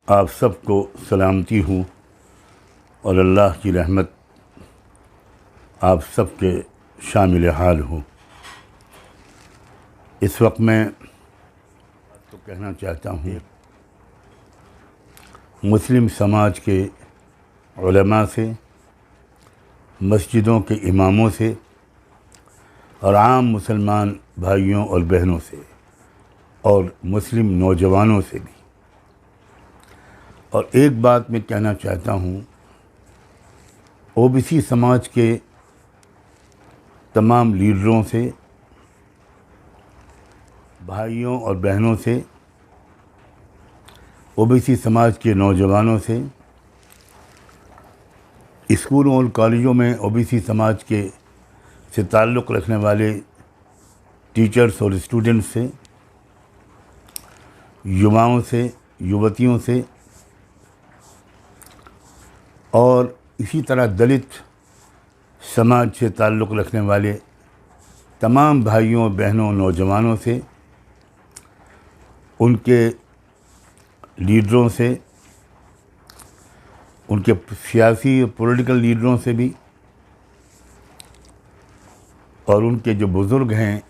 आप सबको सलामती हूँ और अल्लाह की रहमत आप सबके शामिल हाल हो। इस वक्त मैं तो कहना चाहता हूँ मुस्लिम समाज के उलमा से, मस्जिदों के इमामों से और आम मुसलमान भाइयों और बहनों से और मुस्लिम नौजवानों से भी। और एक बात मैं कहना चाहता हूँ, ओबीसी समाज के तमाम लीडरों से, भाइयों और बहनों से, ओबीसी समाज के नौजवानों से, स्कूलों और कॉलेजों में ओबीसी समाज के से ताल्लुक़ रखने वाले टीचर्स और स्टूडेंट्स से, युवाओं से, युवतियों से और इसी तरह दलित समाज से ताल्लुक़ रखने वाले तमाम भाइयों, बहनों, नौजवानों से, उनके लीडरों से, उनके सियासी पॉलिटिकल लीडरों से भी और उनके जो बुज़ुर्ग हैं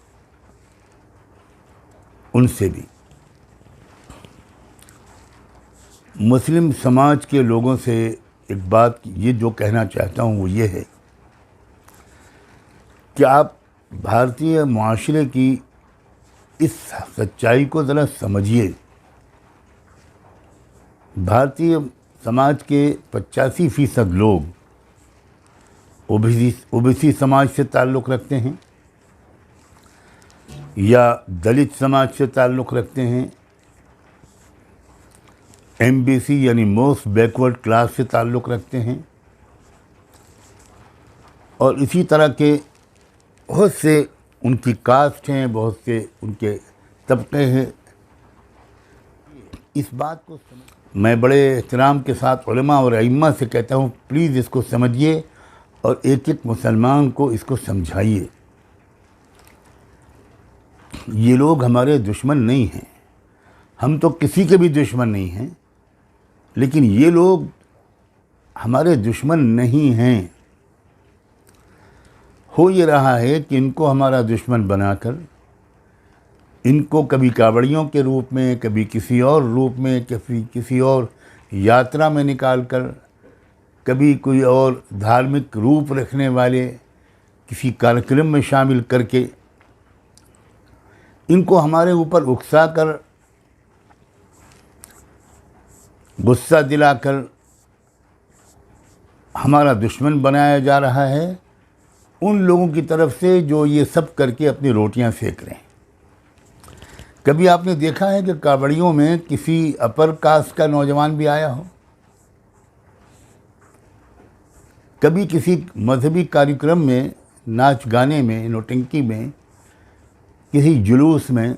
उनसे भी। मुस्लिम समाज के लोगों से एक बात ये जो कहना चाहता हूँ वो ये है कि आप भारतीय मुआशरे की इस सच्चाई को ज़रा समझिए। भारतीय समाज के 85% लोग ओबीसी समाज से ताल्लुक़ रखते हैं या दलित समाज से ताल्लुक़ रखते हैं, एमबीसी यानी मोस्ट बैकवर्ड क्लास से ताल्लुक़ रखते हैं और इसी तरह के बहुत से उनकी कास्ट हैं, बहुत से उनके तबके हैं। इस बात को मैं बड़े एहतराम के साथ उलमा और अइम्मा से कहता हूँ, प्लीज़ इसको समझिए और एक एक मुसलमान को इसको समझाइए। ये लोग हमारे दुश्मन नहीं हैं, हम तो किसी के भी दुश्मन नहीं हैं, लेकिन ये लोग हमारे दुश्मन नहीं हैं। हो ये रहा है कि इनको हमारा दुश्मन बनाकर, इनको कभी कावड़ियों के रूप में, कभी किसी और रूप में, कभी किसी और यात्रा में निकालकर, कभी कोई और धार्मिक रूप रखने वाले किसी कार्यक्रम में शामिल करके इनको हमारे ऊपर उकसा कर, गुस्सा दिलाकर हमारा दुश्मन बनाया जा रहा है उन लोगों की तरफ से जो ये सब करके अपनी रोटियां सेक रहे हैं। कभी आपने देखा है कि कावड़ियों में किसी अपर कास्ट का नौजवान भी आया हो? कभी किसी मजहबी कार्यक्रम में, नाच गाने में, नौटंकी में, किसी जुलूस में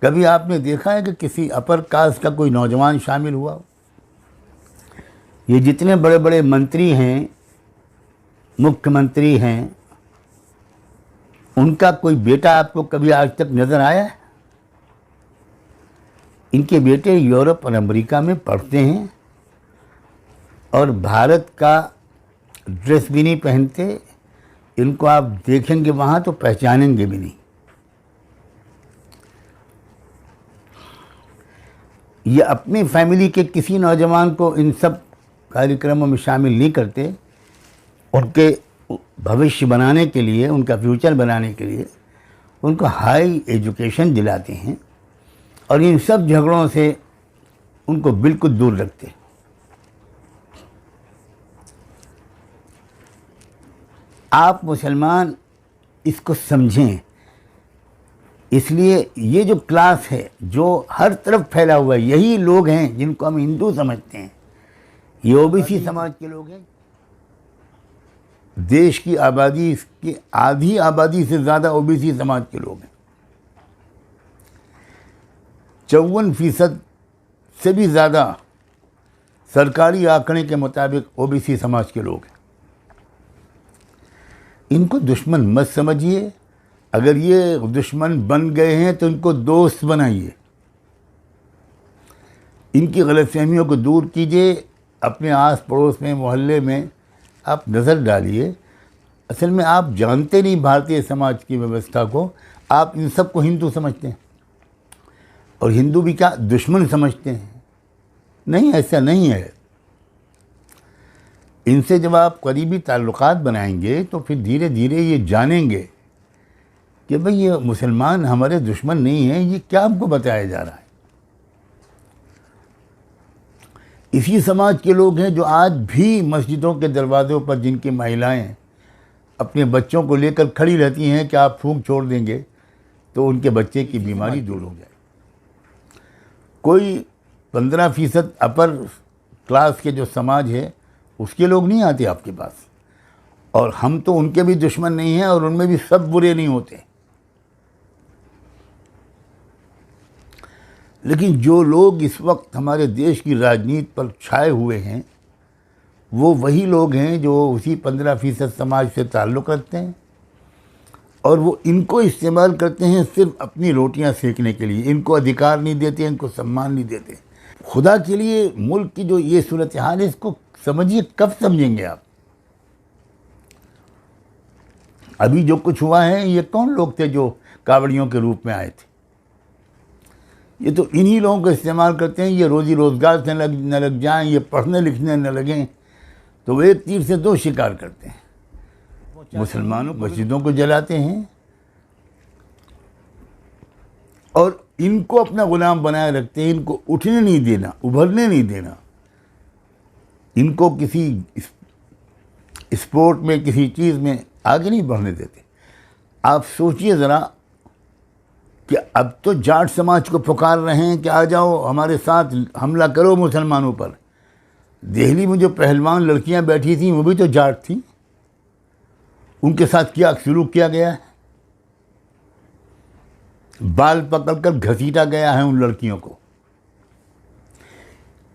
कभी आपने देखा है कि किसी अपर कास्ट का कोई नौजवान शामिल हुआ हो? ये जितने बड़े बड़े मंत्री हैं, मुख्यमंत्री हैं, उनका कोई बेटा आपको कभी आज तक नज़र आया है? इनके बेटे यूरोप और अमेरिका में पढ़ते हैं और भारत का ड्रेस भी नहीं पहनते। इनको आप देखेंगे वहाँ तो पहचानेंगे भी नहीं। ये अपनी फैमिली के किसी नौजवान को इन सब कार्यक्रमों में शामिल नहीं करते। उनके भविष्य बनाने के लिए, उनका फ्यूचर बनाने के लिए उनको हाई एजुकेशन दिलाते हैं और इन सब झगड़ों से उनको बिल्कुल दूर रखते हैं। आप मुसलमान इसको समझें। इसलिए ये जो क्लास है जो हर तरफ फैला हुआ है, यही लोग हैं जिनको हम हिंदू समझते हैं। ये ओबीसी समाज के लोग हैं। देश की आबादी की आधी आबादी से ज़्यादा ओबीसी समाज के लोग हैं। 54% से भी ज़्यादा सरकारी आंकड़े के मुताबिक ओबीसी समाज के लोग हैं। इनको दुश्मन मत समझिए। अगर ये दुश्मन बन गए हैं तो इनको दोस्त बनाइए। इनकी गलतफहमियों को दूर कीजिए। अपने आस पड़ोस में, मोहल्ले में आप नज़र डालिए। असल में आप जानते नहीं भारतीय समाज की व्यवस्था को। आप इन सब को हिंदू समझते हैं, और हिंदू भी क्या दुश्मन समझते हैं? नहीं, ऐसा नहीं है। इनसे जब आप करीबी ताल्लुकात बनाएंगे तो फिर धीरे धीरे ये जानेंगे कि भाई ये मुसलमान हमारे दुश्मन नहीं हैं। ये क्या हमको बताया जा रहा है? इसी समाज के लोग हैं जो आज भी मस्जिदों के दरवाज़ों पर, जिनकी महिलाएं अपने बच्चों को लेकर खड़ी रहती हैं कि आप फूंक छोड़ देंगे तो उनके बच्चे की बीमारी दूर हो जाए। कोई 15% अपर क्लास के जो समाज है उसके लोग नहीं आते आपके पास, और हम तो उनके भी दुश्मन नहीं हैं, और उनमें भी सब बुरे नहीं होते। लेकिन जो लोग इस वक्त हमारे देश की राजनीति पर छाए हुए हैं वो वही लोग हैं जो उसी 15% समाज से ताल्लुक़ रखते हैं, और वो इनको इस्तेमाल करते हैं सिर्फ अपनी रोटियां सेकने के लिए। इनको अधिकार नहीं देते, इनको सम्मान नहीं देते। खुदा के लिए मुल्क की जो ये सूरत हाल है इसको समझिए। कब समझेंगे आप? अभी जो कुछ हुआ है, ये कौन लोग थे जो कावड़ियों के रूप में आए थे? ये तो इन्हीं लोगों को इस्तेमाल करते हैं। ये रोज़ी रोज़गार से न लग जाएं, ये पढ़ने लिखने न लगें, तो वे एक तीर से दो शिकार करते हैं। मुसलमानों मस्जिदों को जलाते हैं और इनको अपना गुलाम बनाए रखते हैं। इनको उठने नहीं देना, उभरने नहीं देना। इनको किसी स्पोर्ट में, किसी चीज़ में आगे नहीं बढ़ने देते। आप सोचिए ज़रा कि अब तो जाट समाज को पुकार रहे हैं कि आ जाओ हमारे साथ हमला करो मुसलमानों पर। दिल्ली में जो पहलवान लड़कियां बैठी थीं वो भी तो जाट थीं। उनके साथ क्या सलूक किया गया है? बाल पकड़कर घसीटा गया है उन लड़कियों को।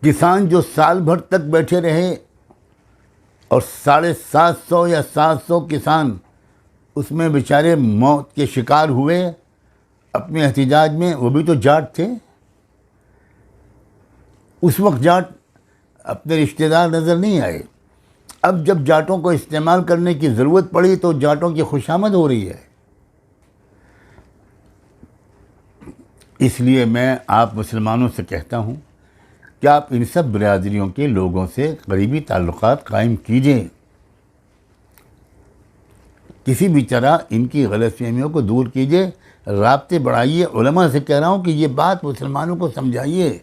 किसान जो साल भर तक बैठे रहे और 750 या 700 किसान उसमें बेचारे मौत के शिकार हुए अपने एहतिजाज में, वो भी तो जाट थे। उस वक्त जाट अपने रिश्तेदार नज़र नहीं आए। अब जब जाटों को इस्तेमाल करने की ज़रूरत पड़ी तो जाटों की खुशामद हो रही है। इसलिए मैं आप मुसलमानों से कहता हूँ कि आप इन सब बिरादरियों के लोगों से करीबी ताल्लुकात कायम कीजिए। किसी भी तरह इनकी गलतफहमियों को दूर कीजिए, राब्ते बढ़ाइए। उलमा से कह रहा हूँ कि ये बात मुसलमानों को समझाइए।